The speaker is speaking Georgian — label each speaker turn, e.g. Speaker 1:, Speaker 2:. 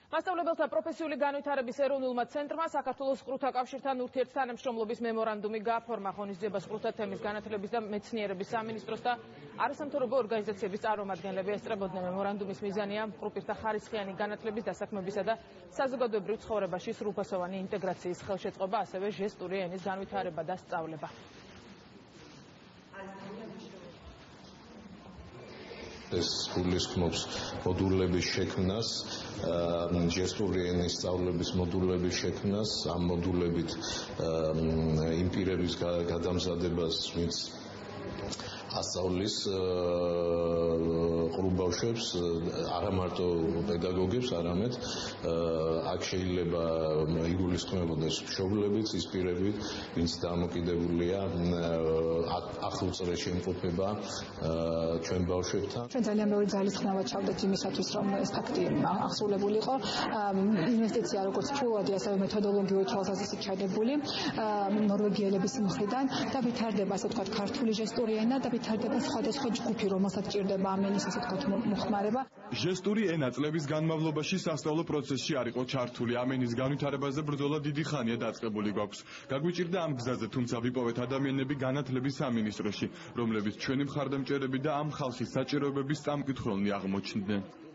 Speaker 1: მასწავლებელთა პროფესიული განვითარების ეროვნულმა ცენტრმა საქართველოს ყრუთა კავშირთან ურთიერთთანამშრომლობის მემორანდუმი გააფორმა ღონისძიებას ყრუთა თემის განათლების და მეცნიერების სამინისტროს და არასამთავრობო ორგანიზაციების წარმომადგენლები ესწრებოდნენ. მემორანდუმის მიზანია მყრუპირთა ხარისხიანი განათლების დასაქმებისა და საზოგადოებრივ ცხოვრებაში სრულფასოვანი ინტეგრაციის ხელშეწყობა, ასევე ჟესტური ენის განვითარება და სწავლება.
Speaker 2: ეს გულისხმობს მოდულების შექმნას, ჟესტური ენის სწავლების მოდულების შექმნას, ამ მოდულებით იმ პირების გადამზადებას, ვინც ასწავლის ყრუ ბავშვებს, არა მარტო პედაგოგებს, არამედ აქ შეიძლება იგულისხმებოდეს მშობლებიც, ის პირები, ვინც დამოკიდებულია ახლოწრეს შემყოფება ჩვენ ბავშვებთან.
Speaker 3: ჩვენ ძალიან ბევრი ძალისხმევა ჩავდეთ იმისათვის, რომ ეს ფაქტი აღსრულებულიყო. ინვესტიცია როგორც ფულადი, ასევე მეთოდოლოგიური თვალსაზრისით ჩადებული ნორვეგიელების მხრიდან და ვითარდება, ასე ვთქვათ, ქართული ჟესტური ენა და ვითარდება სხვადასხვა ჯგუფი, რომელსაც ჭირდება ამ ენის, ასე ვთქვათ, მოხმარება.
Speaker 4: ჟესტური ენა წლების განმავლობაში სასწავლო პროცესში არ იყო ჩართული. ამ ენის განვითარებაზე ბრძოლა დიდი ხანია დაწყებული გვაქვს. გაგვიჭირდა ამ გზაზე, თუმცა ვიპოვეთ ადამიანები განათლების სამინისტროში, რომლებიც ჩვენი მხარდამჭერები და ამ ხალხის საჭიროებების წამკითხველნი აღმოჩნდნენ.